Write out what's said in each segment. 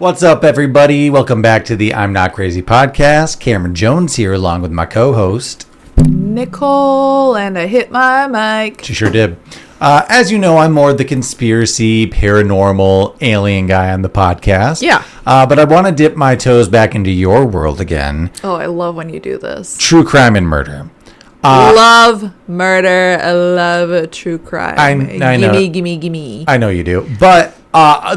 What's up, everybody? Welcome back to the I'm Not Crazy podcast. Cameron Jones here, along with my co-host, Nicole, and I hit my mic. She sure did. As you know, I'm more the conspiracy, paranormal, alien guy on the podcast. Yeah. But I want to dip my toes back into your world again. Oh, I love when you do this. True crime and murder. Love murder. I love true crime. I know. Gimme. I know you do. But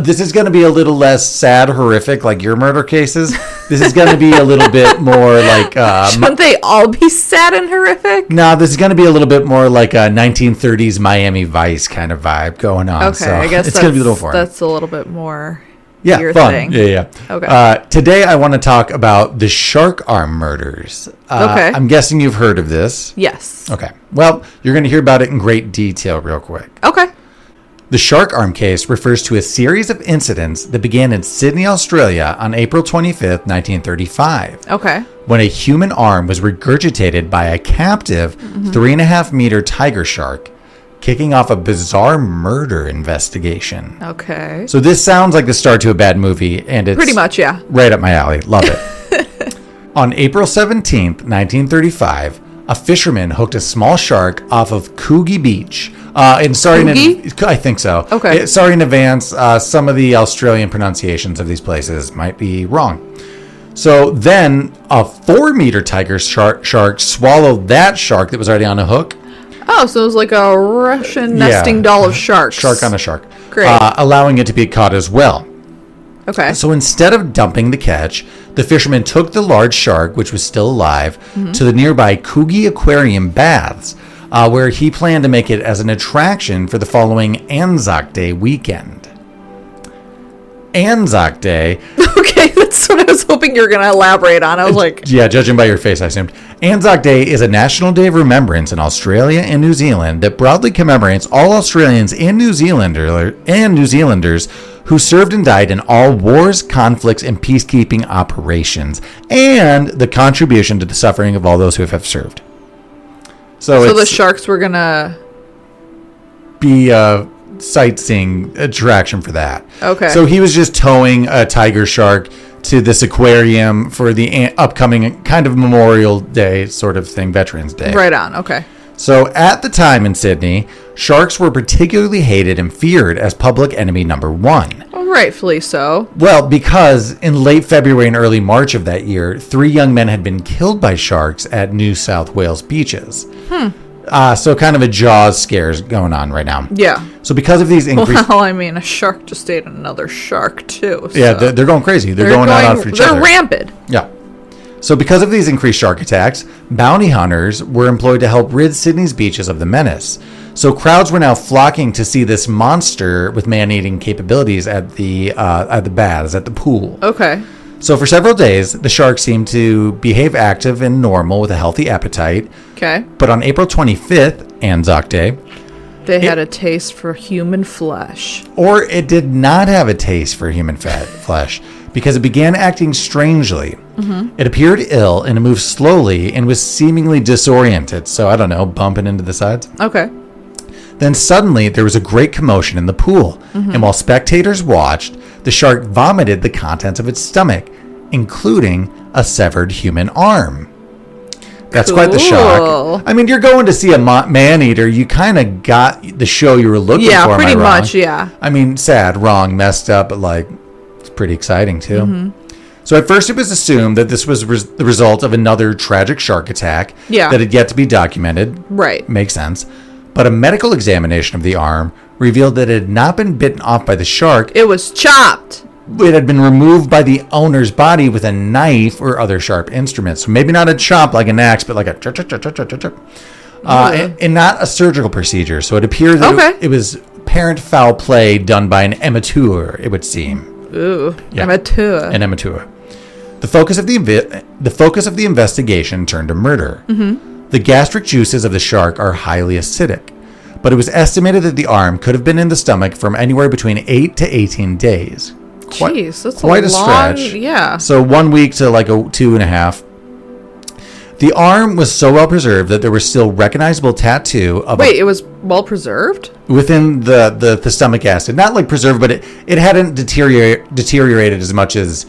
this is going to be a little less sad, horrific, like your murder cases. This is going to be a little bit more like... Shouldn't they all be sad and horrific? No, this is going to be a little bit more like a 1930s Miami Vice kind of vibe going on. Okay, so I guess it's going to be a little fun. That's a little bit more... Yeah, your fun. thing. Yeah. Okay. Today I want to talk about the shark arm murders. Okay. I'm guessing you've heard of this. Yes. Okay. Well, you're going to hear about it in great detail real quick. Okay. The shark arm case refers to a series of incidents that began in Sydney, Australia on April 25th, 1935. Okay. When a human arm was regurgitated by a captive 3.5 meter tiger shark, kicking off a bizarre murder investigation. Okay. So this sounds like the start to a bad movie, and it's pretty much, yeah. Right up my alley. Love it. On April 17th, 1935, a fisherman hooked a small shark off of Coogee Beach. I think so. Okay. Sorry in advance. Some of the Australian pronunciations of these places might be wrong. So then a 4 meter tiger shark swallowed that shark that was already on a hook. Oh, so it was like a Russian nesting doll of sharks. Shark on a shark. Great. Allowing it to be caught as well. Okay. So instead of dumping the catch, the fisherman took the large shark, which was still alive, to the nearby Coogee Aquarium baths, where he planned to make it as an attraction for the following Anzac Day weekend. Anzac Day. Okay, that's what I was hoping you were going to elaborate on. I was like... Yeah, judging by your face, I assumed. Anzac Day is a national day of remembrance in Australia and New Zealand that broadly commemorates all Australians and New Zealanders who served and died in all wars, conflicts, and peacekeeping operations, and the contribution to the suffering of all those who have served. So the sharks were going to... be a sightseeing attraction for that. Okay. So he was just towing a tiger shark to this aquarium for the upcoming kind of Memorial Day sort of thing, Veterans Day. Right on, okay. So at the time in Sydney, sharks were particularly hated and feared as public enemy number one. Well, rightfully so. Well, because in late February and early March of that year, 3 young men had been killed by sharks at New South Wales beaches. So kind of a Jaws scares going on right now. Yeah. So because of these increased... Well, I mean, a shark just ate another shark, too. So. Yeah, they're going crazy. They're going out for each other. They're rampant. Yeah. So because of these increased shark attacks, bounty hunters were employed to help rid Sydney's beaches of the menace. So crowds were now flocking to see this monster with man-eating capabilities at the baths, at the pool. Okay. So for several days, the shark seemed to behave active and normal with a healthy appetite. Okay. But on April 25th, Anzac Day... They had a taste for human flesh. Or it did not have a taste for human flesh, because it began acting strangely. It appeared ill and it moved slowly and was seemingly disoriented. So, I don't know, bumping into the sides. Okay. Then suddenly there was a great commotion in the pool. And while spectators watched, the shark vomited the contents of its stomach, including a severed human arm. That's quite the shock. I mean, you're going to see a man-eater. You kind of got the show you were looking for, Yeah, pretty much, yeah. I mean, sad, wrong, messed up, but, like, it's pretty exciting, too. So at first it was assumed that this was the result of another tragic shark attack that had yet to be documented. Right. Makes sense. But a medical examination of the arm revealed that it had not been bitten off by the shark. It was chopped. It had been removed by the owner's body with a knife or other sharp instruments. So maybe not a chop like an axe, but like a and not a surgical procedure. So it appears that it was apparent foul play done by an amateur, it would seem. Ooh, yeah. Amateur. An amateur. The focus of the investigation turned to murder. The gastric juices of the shark are highly acidic, but it was estimated that the arm could have been in the stomach from anywhere between 8 to 18 days. Jeez, that's quite a stretch. Yeah. So 1 week to like a 2.5. The arm was so well preserved that there was still recognizable tattoo of Wait, it was well preserved? within the stomach acid. Not like preserved, but it hadn't deteriorated as much as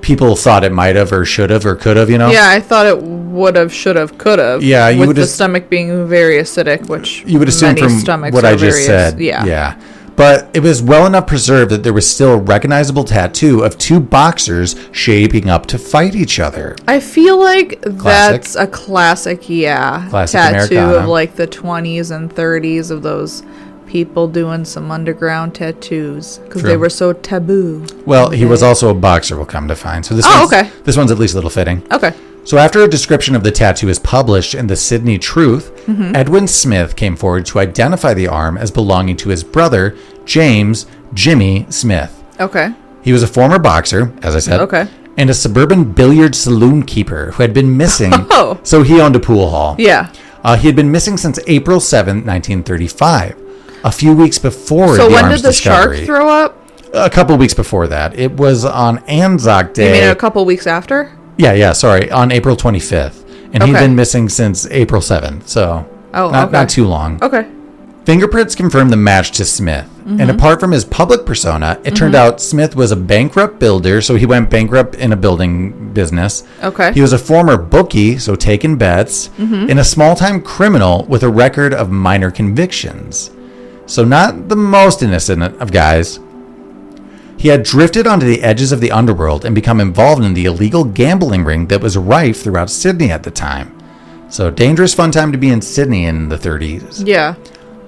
people thought it might have or should have or could have, you know? Yeah, I thought it would have, should have, could have. Yeah, you with would the have, stomach being very acidic, which you would assume many from stomachs what are I just very said. Yeah. But it was well enough preserved that there was still a recognizable tattoo of two boxers shaping up to fight each other. I feel like that's a classic, Classic tattoo Americana. of like the 20s and 30s of those people doing some underground tattoos because True. they were so taboo. Well, he was also a boxer, we'll come to find. So this okay. This one's at least a little fitting. Okay. So after a description of the tattoo is published in the Sydney Truth, Edwin Smith came forward to identify the arm as belonging to his brother, James Jimmy Smith. Okay. He was a former boxer, as I said, Okay. and a suburban billiard saloon keeper who had been missing. Oh. So he owned a pool hall. Yeah. He had been missing since April 7th, 1935, a few weeks before So the when arm's did the discovery. shark throw up? A couple weeks before that. It was on Anzac Day. You mean a couple weeks after? Yeah, sorry, on April 25th. And he'd Okay. been missing since April 7th, so not too long. Okay. Fingerprints confirmed the match to Smith. And apart from his public persona, it turned out Smith was a bankrupt builder, so he went bankrupt in a building business. Okay. He was a former bookie, so taking bets, and a small-time criminal with a record of minor convictions. So not the most innocent of guys. He had drifted onto the edges of the underworld and become involved in the illegal gambling ring that was rife throughout Sydney at the time. So dangerous fun time to be in Sydney in the 30s. Yeah.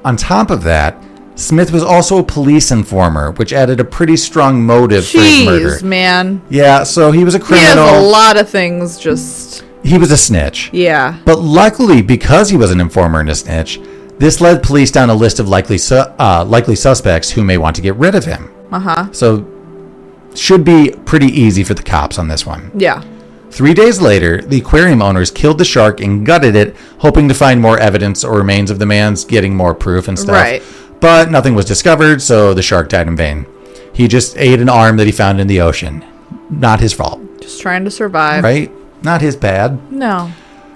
On top of that, Smith was also a police informer, which added a pretty strong motive for his murder. Jeez, man. Yeah, so he was a He has criminal. a lot of things just... He was a snitch. Yeah. But luckily, because he was an informer and a snitch, this led police down a list of likely suspects who may want to get rid of him. Uh-huh. So, should be pretty easy for the cops on this one. Yeah. 3 days later, the aquarium owners killed the shark and gutted it, hoping to find more evidence or remains of the man's, getting more proof and stuff. Right. But nothing was discovered, so the shark died in vain. He just ate an arm that he found in the ocean. Not his fault, Just trying to survive. right? Not his bad. No.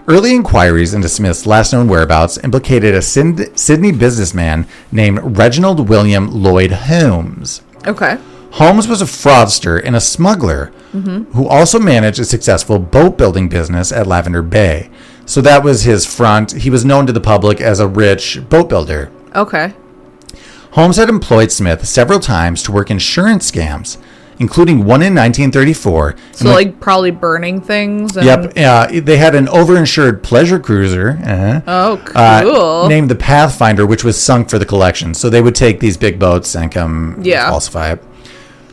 Early inquiries into Smith's last known whereabouts implicated a Sydney businessman named Reginald William Lloyd Holmes. Okay. Holmes was a fraudster and a smuggler who also managed a successful boat building business at Lavender Bay. So that was his front. He was known to the public as a rich boat builder. Okay. Holmes had employed Smith several times to work insurance scams, including one in 1934. So, like, probably burning things? And... Yep. They had an overinsured pleasure cruiser. Oh, cool. Named the Pathfinder, which was sunk for the collection. So they would take these big boats and come falsify it.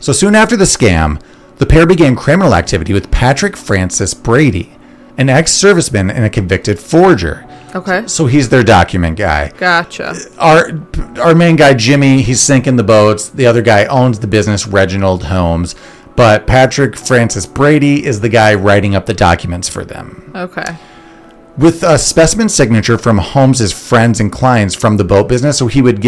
So soon after the scam, the pair began criminal activity with Patrick Francis Brady, an ex-serviceman and a convicted forger. Okay. So he's their document guy. Gotcha. Our main guy, Jimmy, he's sinking the boats. The other guy owns the business, Reginald Holmes. But Patrick Francis Brady is the guy writing up the documents for them. Okay. With a specimen signature from Holmes's friends and clients from the boat business, so he would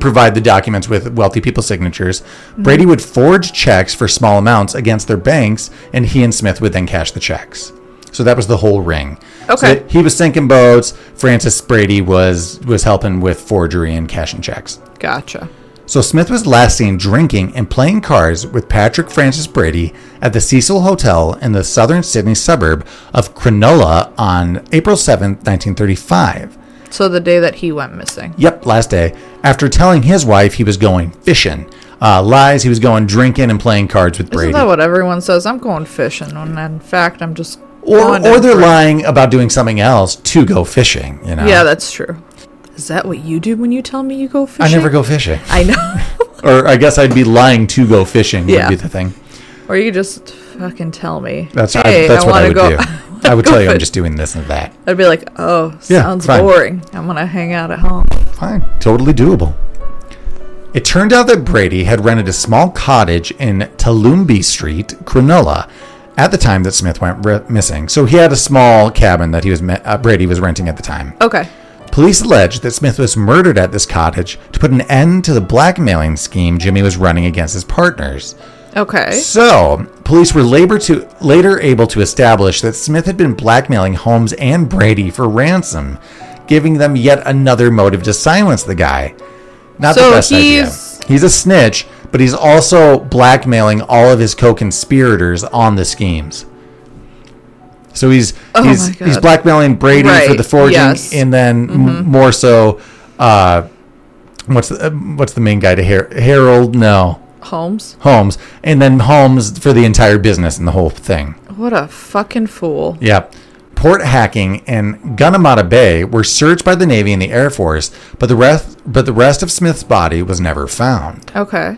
provide the documents with wealthy people's signatures. Brady would forge checks for small amounts against their banks, and he and Smith would then cash the checks. So that was the whole ring. Okay. So he was sinking boats. Francis Brady was helping with forgery and cashing checks. Gotcha. So Smith was last seen drinking and playing cards with Patrick Francis Brady at the Cecil Hotel in the southern Sydney suburb of Cronulla on April 7th, 1935. So the day that he went missing. Yep, last day. After telling his wife he was going fishing. Lies, he was going drinking and playing cards with Brady. Isn't that what everyone says? I'm going fishing, when in fact I'm just or they're lying about doing something else to go fishing, you know? Yeah, that's true. Is that what you do when you tell me you go fishing? I never go fishing. I know. Or I guess I'd be lying to go fishing would be the thing. Or you just fucking tell me. That's what I would do. I would tell you I'm just doing this and that. I'd be like, oh, sounds boring. I'm going to hang out at home. Fine. Totally doable. It turned out that Brady had rented a small cottage in Taloomby Street, Cronulla, at the time that Smith went missing. So he had a small cabin that Brady was renting at the time. Okay. Police alleged that Smith was murdered at this cottage to put an end to the blackmailing scheme Jimmy was running against his partners. Okay. So, police were later able to establish that Smith had been blackmailing Holmes and Brady for ransom, giving them yet another motive to silence the guy. Not the best idea. He's a snitch, but he's also blackmailing all of his co-conspirators on the schemes. So he's blackmailing Brady for the forging, and then more so, what's the main guy to Harold? No. Holmes, and then Holmes for the entire business and the whole thing. What a fucking fool. Yeah. Port Hacking and Gunnamatta Bay were searched by the Navy and the Air Force, but the rest of Smith's body was never found. Okay.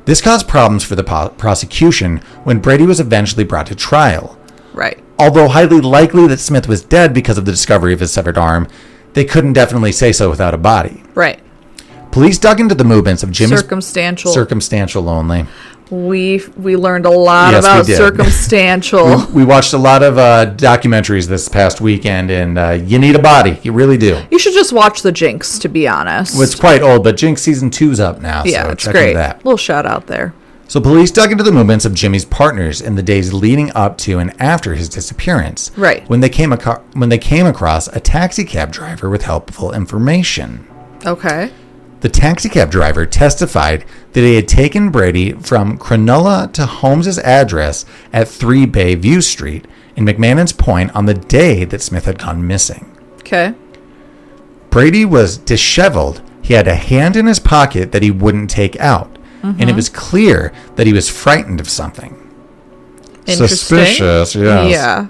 This caused problems for the prosecution when Brady was eventually brought to trial. Right. Although highly likely that Smith was dead because of the discovery of his severed arm, they couldn't definitely say so without a body. Right. Police dug into the movements of Jimmy's... Circumstantial only. We learned a lot about circumstantial. we watched a lot of documentaries this past weekend, and you need a body. You really do. You should just watch The Jinx, to be honest. Well, it's quite old, but Jinx Season 2's up now, yeah, so it's check great. into that. Little shout out there. So police dug into the movements of Jimmy's partners in the days leading up to and after his disappearance. Right. When they came across a taxi cab driver with helpful information. Okay. The taxicab driver testified that he had taken Brady from Cronulla to Holmes's address at 3 Bayview Street in McMahon's Point on the day that Smith had gone missing. Okay. Brady was disheveled. He had a hand in his pocket that he wouldn't take out, and it was clear that he was frightened of something. Suspicious, yes. Yeah.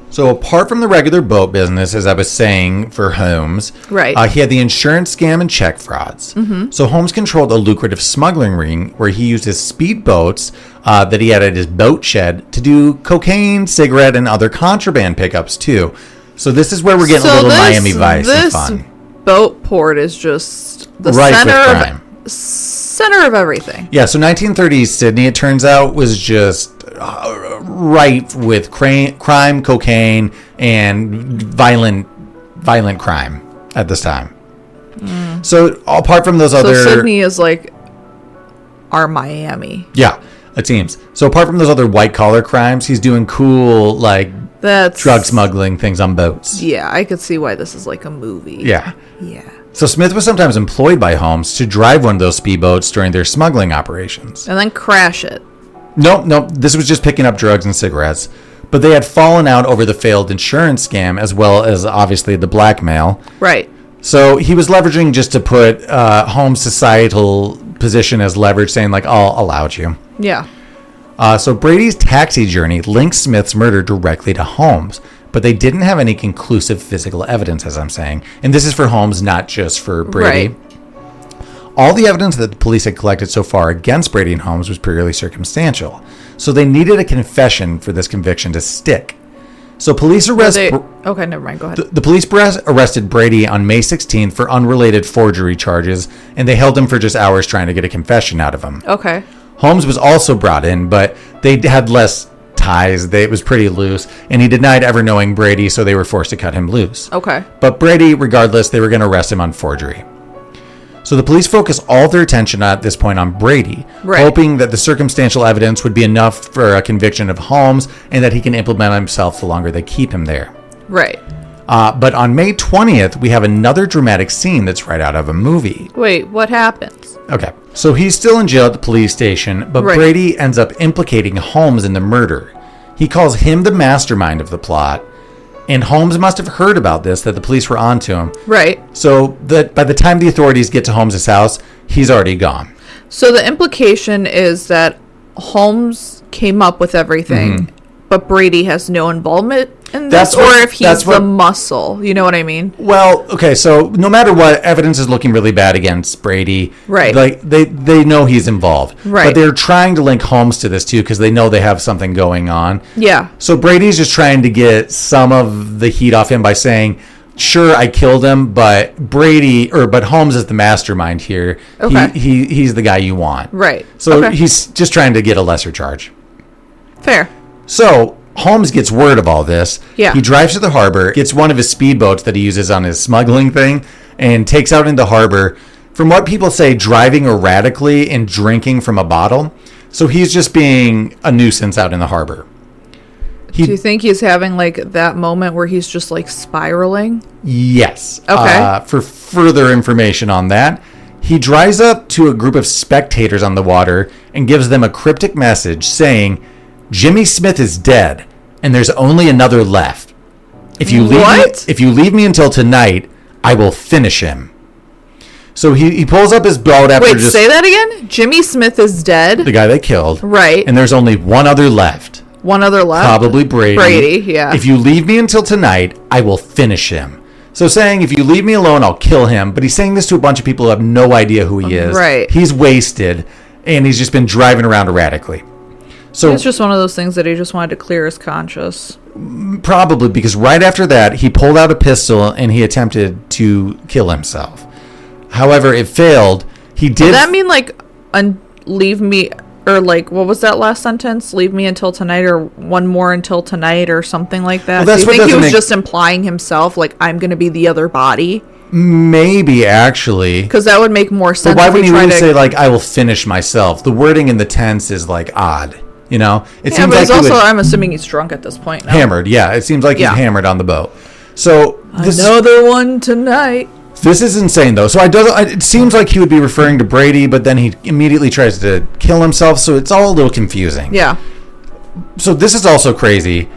So apart from the regular boat business, as I was saying, for Holmes, right. He had the insurance scam and check frauds. Mm-hmm. So Holmes controlled a lucrative smuggling ring where he used his speedboats that he had at his boat shed to do cocaine, cigarette, and other contraband pickups too. So this is where we're getting a little Miami Vice and fun. This boat port is just the center of everything. Yeah, so 1930s Sydney, it turns out, was just rife with crime, cocaine, and violent crime at this time. So apart from those other... So Sydney is like our Miami. Yeah, it seems. So apart from those other white-collar crimes, he's doing cool, drug smuggling things on boats. Yeah, I could see why this is like a movie. Yeah. Yeah. So Smith was sometimes employed by Holmes to drive one of those speedboats during their smuggling operations. And then crash it. No, this was just picking up drugs and cigarettes. But they had fallen out over the failed insurance scam as well as, obviously, the blackmail. Right. So he was leveraging just to put Holmes' societal position as leverage, saying, I'll allow you. Yeah. So Brady's taxi journey linked Smith's murder directly to Holmes, but they didn't have any conclusive physical evidence, as I'm saying. And this is for Holmes, not just for Brady. Right. All the evidence that the police had collected so far against Brady and Holmes was purely circumstantial, so they needed a confession for this conviction to stick. So police arrested... Okay, never mind, go ahead. The police arrested Brady on May 16th for unrelated forgery charges, and they held him for just hours trying to get a confession out of him. Okay. Holmes was also brought in, but they had less ties. It was pretty loose, and he denied ever knowing Brady, so they were forced to cut him loose. Okay. But Brady, regardless, they were going to arrest him on forgery. So the police focused all their attention at this point on Brady, hoping that the circumstantial evidence would be enough for a conviction of Holmes and that he can implement himself the longer they keep him there. Right. But on May 20th, we have another dramatic scene that's right out of a movie. Wait, what happens? Okay. So he's still in jail at the police station, but Brady ends up implicating Holmes in the murder. He calls him the mastermind of the plot. And Holmes must have heard about this, that the police were onto him. Right. So that by the time the authorities get to Holmes' house, he's already gone. So the implication is that Holmes came up with everything, but Brady has no involvement in this, or if he's the muscle. You know what I mean? Well, okay, so no matter what, evidence is looking really bad against Brady. Right. They know he's involved. Right. But they're trying to link Holmes to this, too, because they know they have something going on. Yeah. So Brady's just trying to get some of the heat off him by saying, sure, I killed him, but Holmes is the mastermind here. Okay. He's the guy you want. Right. So he's just trying to get a lesser charge. Fair. So Holmes gets word of all this. Yeah. He drives to the harbor, gets one of his speedboats that he uses on his smuggling thing, and takes out into harbor. From what people say, driving erratically and drinking from a bottle. So he's just being a nuisance out in the harbor. Do you think he's having like that moment where he's just like spiraling? Yes. Okay. For further information on that, he drives up to a group of spectators on the water and gives them a cryptic message saying, Jimmy Smith is dead and there's only another left. If you leave me until tonight, I will finish him. So he pulls up his boat after Wait, say that again? Jimmy Smith is dead? The guy they killed. Right. And there's only one other left. One other left? Probably Brady. Brady, yeah. If you leave me until tonight, I will finish him. So saying, if you leave me alone, I'll kill him. But he's saying this to a bunch of people who have no idea who he is. Right. He's wasted, and he's just been driving around erratically. So it's just one of those things that he just wanted to clear his conscience. Probably, because right after that, he pulled out a pistol and he attempted to kill himself. However, it failed. He did. Does that mean like leave me, or like what was that last sentence? Leave me until tonight, or one more until tonight, or something like that. Well, do you think he was just implying himself, like I'm going to be the other body? Maybe, actually. Because that would make more sense. But why wouldn't you really say like I will finish myself? The wording in the tense is like odd. You know, it seems like I'm assuming he's drunk at this point now. Hammered, yeah. It seems like he's hammered on the boat. So another one tonight. This is insane, though. So it seems like he would be referring to Brady, but then he immediately tries to kill himself. So it's all a little confusing. Yeah. So this is also crazy.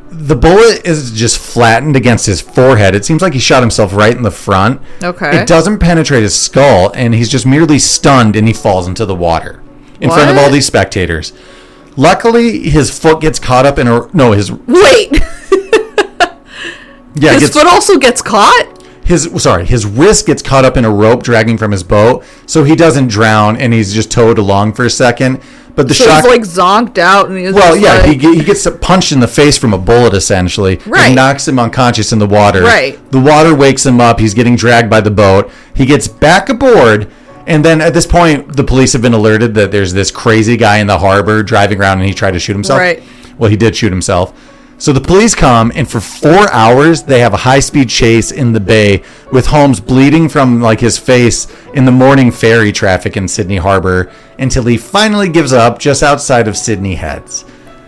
The bullet is just flattened against his forehead. It seems like he shot himself right in the front. Okay. It doesn't penetrate his skull, and he's just merely stunned, and he falls into the water in front of all these spectators. Luckily, his foot gets caught up in Wait. Yeah, his foot also gets caught? His wrist gets caught up in a rope dragging from his boat, so he doesn't drown, and he's just towed along for a second. But the shock, he's like zonked out, and he's he gets punched in the face from a bullet, essentially. Right. And knocks him unconscious in the water. Right. The water wakes him up. He's getting dragged by the boat. He gets back aboard, and then at this point, the police have been alerted that there's this crazy guy in the harbor driving around, and he tried to shoot himself. Right. Well, he did shoot himself. So the police come, and for 4 hours, they have a high-speed chase in the bay with Holmes bleeding from like his face in the morning ferry traffic in Sydney Harbor until he finally gives up just outside of Sydney Heads.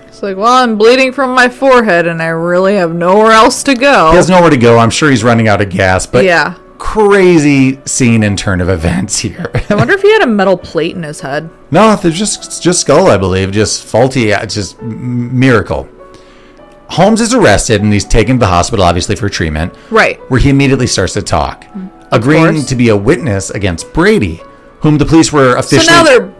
It's like, well, I'm bleeding from my forehead, and I really have nowhere else to go. He has nowhere to go. I'm sure he's running out of gas, but yeah. Crazy scene and turn of events here. I wonder if he had a metal plate in his head. No, there's just skull, I believe. Just faulty. It's just miracle. Holmes is arrested and he's taken to the hospital, obviously, for treatment. Right. Where he immediately starts to talk, agreeing to be a witness against Brady, whom the police were officially... So now they're...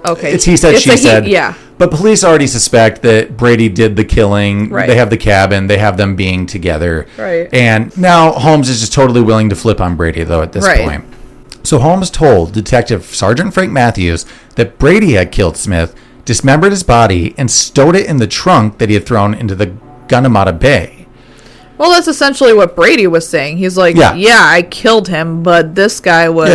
Okay. It's he said, she said. Yeah. But police already suspect that Brady did the killing. Right. They have the cabin. They have them being together. Right. And now Holmes is just totally willing to flip on Brady, though, at this point. So Holmes told Detective Sergeant Frank Matthews that Brady had killed Smith, dismembered his body, and stowed it in the trunk that he had thrown into the Gunnamatta Bay. Well, that's essentially what Brady was saying. He's like, yeah, I killed him, but this guy was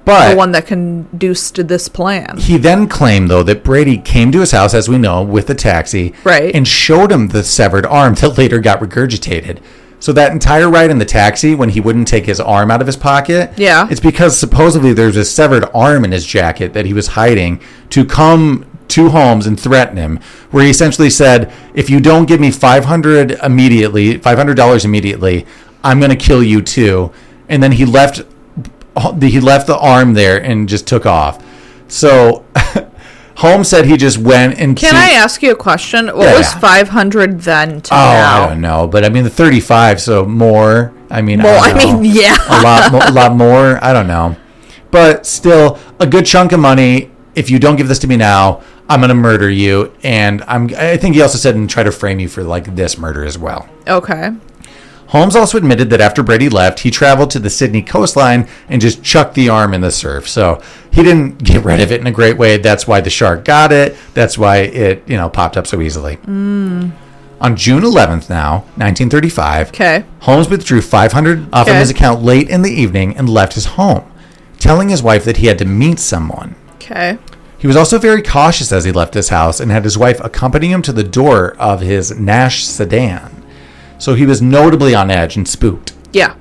the one that conduced this plan. He then claimed, though, that Brady came to his house, as we know, with the taxi, and showed him the severed arm that later got regurgitated. So that entire ride in the taxi, when he wouldn't take his arm out of his pocket, it's because supposedly there's a severed arm in his jacket that he was hiding to come to Holmes and threaten him, where he essentially said, if you don't give me $500 immediately, I'm going to kill you too. And then he left the arm there and just took off. So Holmes said he just went and... Can I ask you a question? What was 500 then to now? I don't know. But I mean, the 35, so more. I mean, yeah. a lot more. I don't know. But still, a good chunk of money. If you don't give this to me now, I'm going to murder you. And I think he also said, and try to frame you for like this murder as well. Okay. Holmes also admitted that after Brady left, he traveled to the Sydney coastline and just chucked the arm in the surf. So he didn't get rid of it in a great way. That's why the shark got it. That's why it, popped up so easily. On June 11th now, 1935, Holmes withdrew $500 off of his account late in the evening and left his home, telling his wife that he had to meet someone. Okay. He was also very cautious as he left his house and had his wife accompany him to the door of his Nash sedan. So he was notably on edge and spooked. Yeah.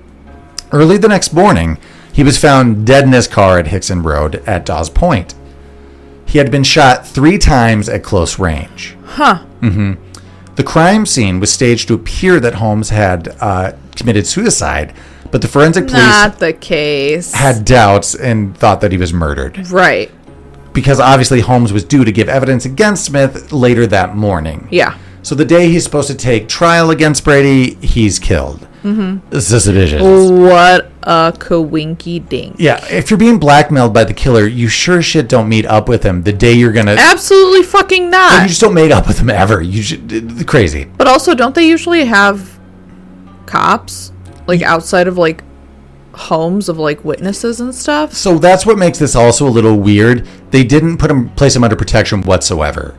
Early the next morning, he was found dead in his car at Hickson Road at Dawes Point. He had been shot 3 times at close range. Huh. The crime scene was staged to appear that Holmes had committed suicide, but the forensic police not the case. Had doubts and thought that he was murdered. Right. Because obviously Holmes was due to give evidence against Smith later that morning. Yeah. So the day he's supposed to take trial against Brady, he's killed. This is suspicious. What a coinky dink. Yeah, if you're being blackmailed by the killer, you sure shit don't meet up with him the day you're gonna. Absolutely fucking not. You just don't meet up with him ever. You should, crazy. But also, don't they usually have cops like outside of like homes of like witnesses and stuff? So that's what makes this also a little weird. They didn't place him under protection whatsoever.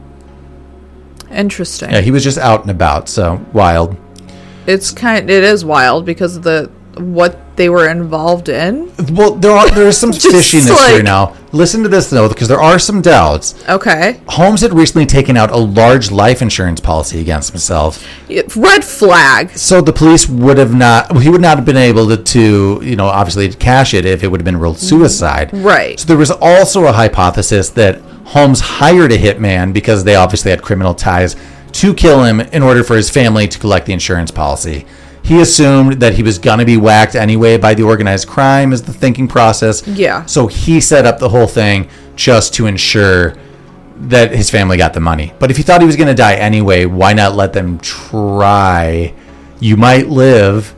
Interesting. Yeah, he was just out and about. So wild. It is wild because of what they were involved in. Well, there is some fishiness here now. Listen to this though, because there are some doubts. Okay. Holmes had recently taken out a large life insurance policy against himself. Red flag. So the police he would not have been able to obviously cash it if it would have been ruled suicide. Right. So there was also a hypothesis that Holmes hired a hitman because they obviously had criminal ties to kill him in order for his family to collect the insurance policy. He assumed that he was going to be whacked anyway by the organized crime is the thinking process. Yeah. So he set up the whole thing just to ensure that his family got the money. But if he thought he was going to die anyway, why not let them try? You might live.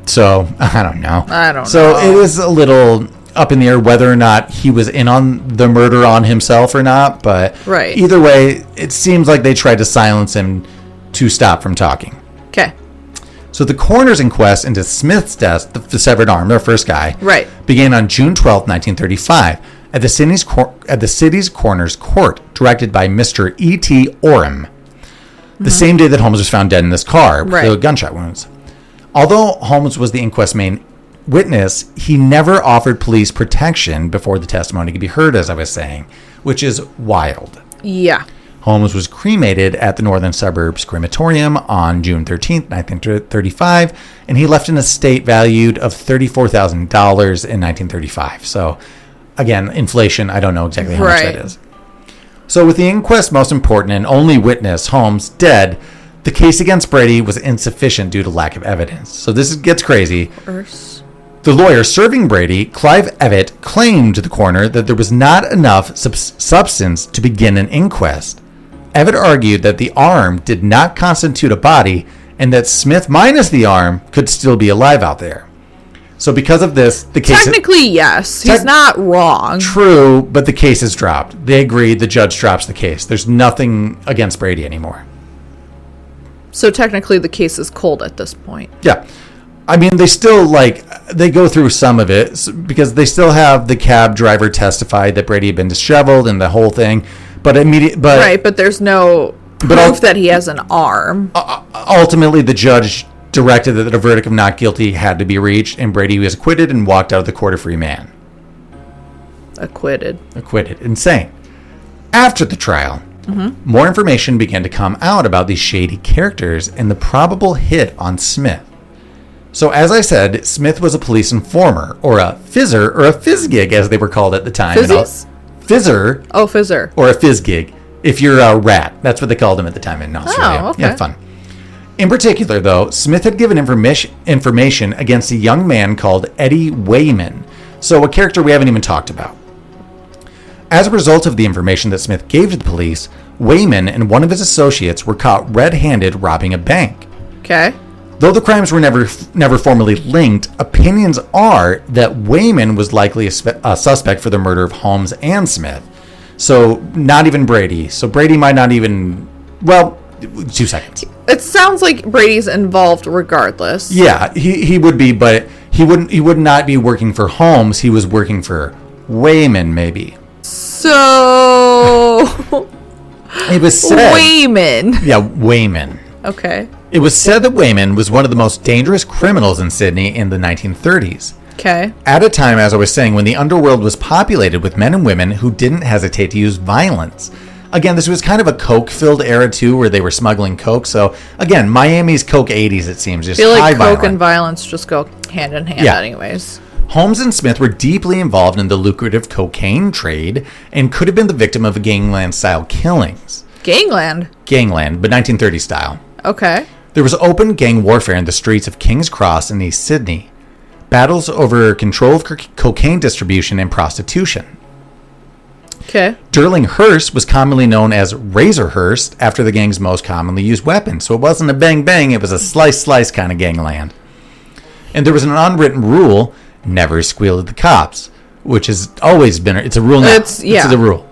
So, I don't know. So it is a little up in the air whether or not he was in on the murder on himself or not. But right. Either way, it seems like they tried to silence him to stop from talking. Okay. So the coroner's inquest into Smith's death, the severed arm, their first guy, right, began on June 12, 1935, at the city's coroner's court, directed by Mr. E.T. Oram, the same day that Holmes was found dead in this car with the gunshot wounds. Although Holmes was the inquest's main witness, he never offered police protection before the testimony could be heard, as I was saying, which is wild. Yeah. Holmes was cremated at the Northern Suburbs Crematorium on June 13th, 1935, and he left an estate valued of $34,000 in 1935. So, again, inflation, I don't know exactly how much that is. So, with the inquest's most important and only witness, Holmes, dead, the case against Brady was insufficient due to lack of evidence. So, this gets crazy. The lawyer serving Brady, Clive Evatt, claimed to the coroner that there was not enough substance to begin an inquest. Evatt argued that the arm did not constitute a body and that Smith minus the arm could still be alive out there. So because of this, the case... Technically, yes. He's not wrong. True, but the case is dropped. They agreed. The judge drops the case. There's nothing against Brady anymore. So technically the case is cold at this point. Yeah. I mean, they still, they go through some of it because they still have the cab driver testify that Brady had been disheveled and the whole thing. But right, but there's no proof that he has an arm. Ultimately, the judge directed that a verdict of not guilty had to be reached, and Brady was acquitted and walked out of the court a free man. Acquitted. Insane. After the trial, more information began to come out about these shady characters and the probable hit on Smith. So, as I said, Smith was a police informer, or a fizzer, or a fizgig, as they were called at the time. Fizzies? Fizzer. Oh, fizzer. Or a fizgig, if you're a rat. That's what they called him at the time in Australia. Oh, okay. Yeah, fun. In particular, though, Smith had given information against a young man called Eddie Wayman, so a character we haven't even talked about. As a result of the information that Smith gave to the police, Wayman and one of his associates were caught red-handed robbing a bank. Okay. Though the crimes were never formally linked, opinions are that Wayman was likely a suspect for the murder of Holmes and Smith. So, not even Brady. So, Brady might not even... Well, 2 seconds. It sounds like Brady's involved regardless. Yeah, he would be, but he would not be working for Holmes. He was working for Wayman, maybe. So... It was said... Wayman. Yeah, Wayman. Okay. It was said that Wayman was one of the most dangerous criminals in Sydney in the 1930s. Okay. At a time, as I was saying, when the underworld was populated with men and women who didn't hesitate to use violence. Again, this was kind of a coke-filled era, too, where they were smuggling coke. So, again, Miami's coke 80s, it seems. Just I feel like high coke violence. and violence just go hand in hand anyways. Holmes and Smith were deeply involved in the lucrative cocaine trade and could have been the victim of gangland-style killings. Gangland? Gangland, but 1930 style. Okay. There was open gang warfare in the streets of King's Cross and East Sydney. Battles over control of cocaine distribution and prostitution. Okay. Darlinghurst was commonly known as Razorhurst after the gang's most commonly used weapon. So it wasn't a bang-bang, it was a slice-slice kind of gangland. And there was an unwritten rule, never squeal at the cops, which has always been, it's a rule now. It's a rule.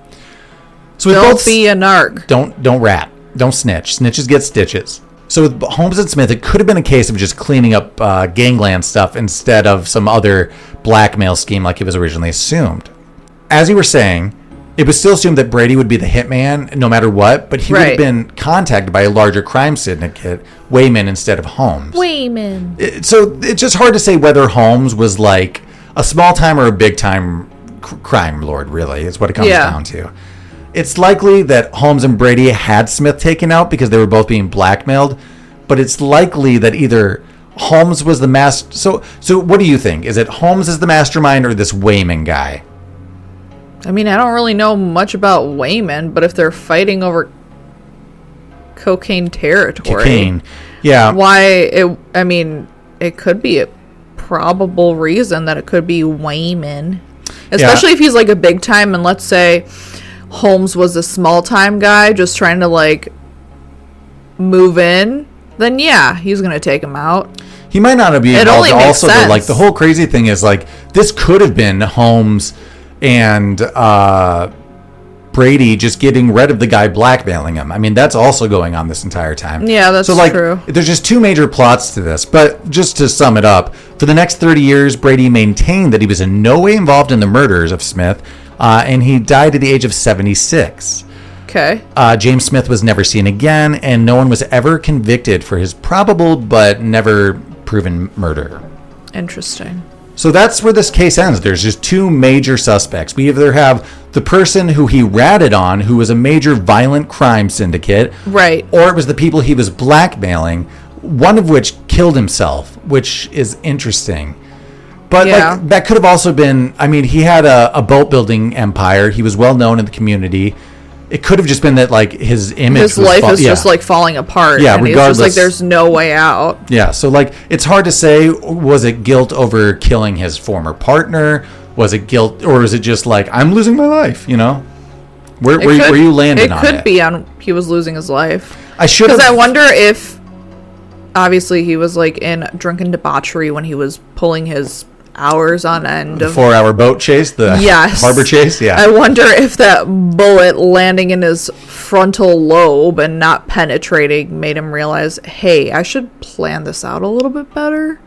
So don't be a narc. Don't rat. Don't snitch. Snitches get stitches. So with Holmes and Smith, it could have been a case of just cleaning up gangland stuff instead of some other blackmail scheme like it was originally assumed. As you were saying, it was still assumed that Brady would be the hitman no matter what, but he would have been contacted by a larger crime syndicate, Wayman, instead of Holmes. Wayman. So it's just hard to say whether Holmes was like a small-time or a big-time crime lord, really, is what it comes down to. It's likely that Holmes and Brady had Smith taken out because they were both being blackmailed, but it's likely that either Holmes was the master. So what do you think? Is it Holmes is the mastermind or this Wayman guy? I mean, I don't really know much about Wayman, but if they're fighting over cocaine territory, it could be a probable reason that it could be Wayman, especially if he's like a big time, and let's say Holmes was a small time guy just trying to like move in, then he's gonna take him out. He might not be involved also though. Like the whole crazy thing is like this could have been Holmes and Brady just getting rid of the guy blackmailing him. I mean, that's also going on this entire time. Yeah, that's true. There's just two major plots to this. But just to sum it up, for the next 30 years, Brady maintained that he was in no way involved in the murders of Smith, and he died at the age of 76. Okay. James Smith was never seen again, and no one was ever convicted for his probable but never proven murder. Interesting. So that's where this case ends. There's just two major suspects. We either have the person who he ratted on, who was a major violent crime syndicate. Right. Or it was the people he was blackmailing, one of which killed himself, which is interesting. But that could have also been, I mean, he had a boat building empire. He was well known in the community. It could have just been that like his image, his life is just like falling apart. Yeah, and regardless. It's just like there's no way out. Yeah, so like it's hard to say. Was it guilt over killing his former partner? Was it guilt, or is it just like I'm losing my life? You know, where you landing on it? It could be on he was losing his life. Because I wonder if obviously he was like in drunken debauchery when he was pulling his hours on end of 4-hour boat chase, the harbor chase. Yeah, I wonder if that bullet landing in his frontal lobe and not penetrating made him realize, hey, I should plan this out a little bit better.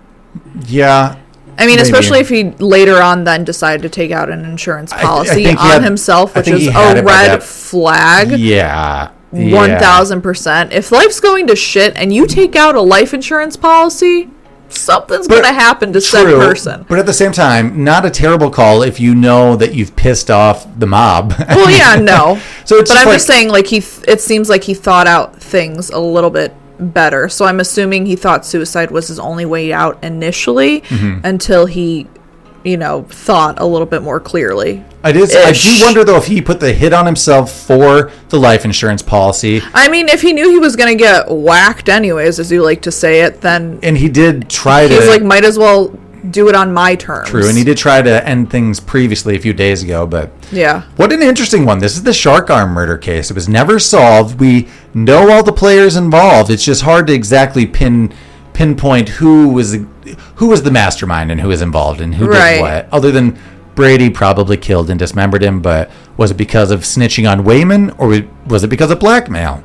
Yeah, I mean, especially if he later on then decided to take out an insurance policy on himself, which is a red flag. Yeah. 1000%. If life's going to shit and you take out a life insurance policy, something's going to happen to said person. But at the same time, not a terrible call if you know that you've pissed off the mob. Well, yeah, no. But I'm just saying, like, it seems like he thought out things a little bit better. So I'm assuming he thought suicide was his only way out initially until he, thought a little bit more clearly. I do wonder, though, if he put the hit on himself for the life insurance policy. I mean, if he knew he was going to get whacked anyways, as you like to say it, then... And he did try to... He's like, might as well do it on my terms. True, and he did try to end things previously a few days ago, but... Yeah. What an interesting one. This is the shark arm murder case. It was never solved. We know all the players involved. It's just hard to exactly pinpoint who was the mastermind and who was involved and who did what. Other than Brady probably killed and dismembered him, but was it because of snitching on Wayman or was it because of blackmail?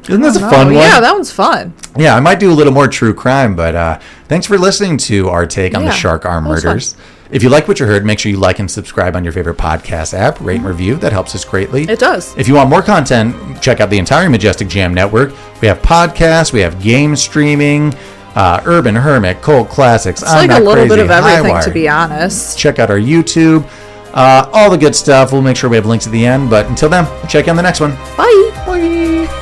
Isn't this a fun one? Yeah, that one's fun. Yeah, I might do a little more true crime, but thanks for listening to our take on the shark arm murders. If you like what you heard, make sure you like and subscribe on your favorite podcast app. Rate and review. That helps us greatly. It does. If you want more content, check out the entire Majestic Jam Network. We have podcasts. We have game streaming, Urban Hermit, Cult Classics. It's like a little bit of everything, to be honest. Check out our YouTube. All the good stuff. We'll make sure we have links at the end. But until then, check you on the next one. Bye. Bye.